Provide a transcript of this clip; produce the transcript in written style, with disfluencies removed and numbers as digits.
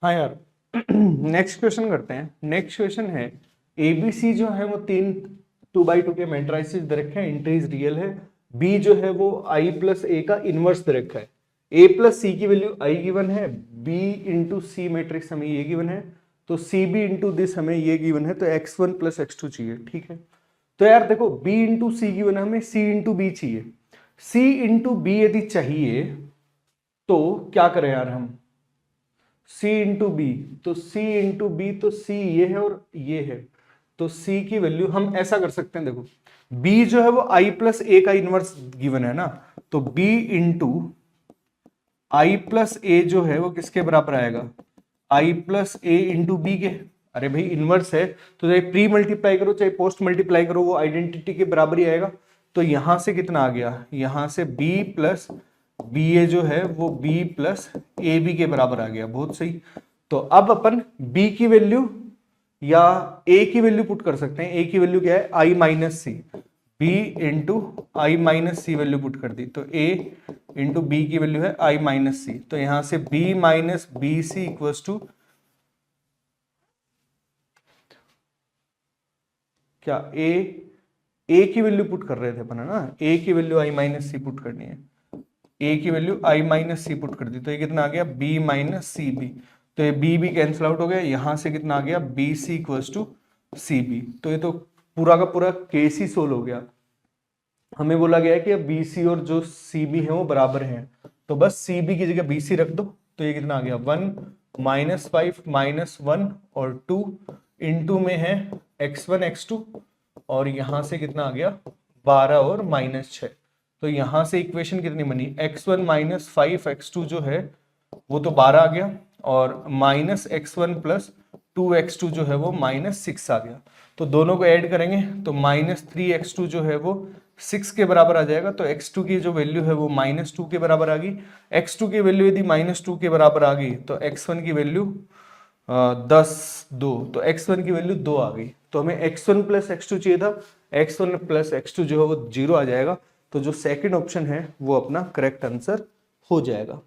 हाँ यार, next question करते हैं। नेक्स्ट क्वेश्चन है एबीसी जो है वो 3 2/2 के मैट्रिसेस दे रखे हैं, इंट्रीज रियल है। बी जो है वो आई प्लस ए का इनवर्स दे रखा है। ए प्लस सी की वैल्यू आई गिवन है, बी इंटू सी मैट्रिक्स हमें ये गिवन है, तो सी बी इंटू दिस हमें ये गिवन है, तो x1 प्लस x2 चाहिए। ठीक है, तो यार देखो b इंटू सी गिवन है, हमें c इंटू बी चाहिए। c इंटू बी यदि चाहिए तो क्या करें यार हम, c इंटू बी, तो c इंटू बी, तो c ये है और ये है, तो c की वैल्यू हम ऐसा कर सकते हैं। देखो b जो है वो i प्लस ए का इनवर्स गिवन है ना, तो b इंटू आई प्लस ए जो है वो किसके बराबर आएगा, आई प्लस ए इंटू बी के। अरे भाई इनवर्स है तो चाहे प्री मल्टीप्लाई करो चाहे पोस्ट मल्टीप्लाई करो वो आइडेंटिटी के बराबर ही आएगा। तो यहां से कितना आ गया, यहां से b प्लस बी ए जो है वो b प्लस ए बी के बराबर आ गया। बहुत सही। तो अब अपन b की वैल्यू या a की वैल्यू पुट कर सकते हैं। a की वैल्यू क्या है, i minus C, b into I minus C value put कर दी, तो a इंटू बी की वैल्यू है i माइनस सी। तो यहां से b minus B C equals to क्या, a की वैल्यू पुट कर रहे थे अपन, है ना, a की value i minus C put करनी है, a की value i minus C put कर दी, तो ये कितना आ गया b माइनस सी बी। तो ये b भी कैंसिल आउट हो गया, यहां से कितना आ गया B C equals to C B. तो ये तो पूरा का पूरा केस ही सोल्व हो गया। हमें बोला गया है कि अब BC और जो CB है वो बराबर हैं, तो बस CB की जगह BC रख दो। तो ये कितना आ गया 1 माइनस 5 माइनस 1 और 2 इंटू में है x1 x2 और यहां से कितना आ गया 12 और माइनस 6। तो यहां से इक्वेशन कितनी बनी, x1 माइनस 5 x2 जो है वो तो 12 आ गया और माइनस x1 प्लस 2x2 जो है वो माइनस 6 आ गया। तो दोनों को ऐड करेंगे तो माइनस 3x2 जो है वो 6 के बराबर आ जाएगा। तो x2 की जो वैल्यू है वो -2 के बराबर आ गई। x2 की वैल्यू यदि -2 के बराबर आ गई तो x1 की वैल्यू 2, तो x1 की वैल्यू 2 आ गई। तो हमें x1 प्लस x2 चाहिए था, x1 प्लस x2 जो है वो 0 आ जाएगा। तो जो सेकंड ऑप्शन है वो अपना करेक्ट आंसर हो जाएगा।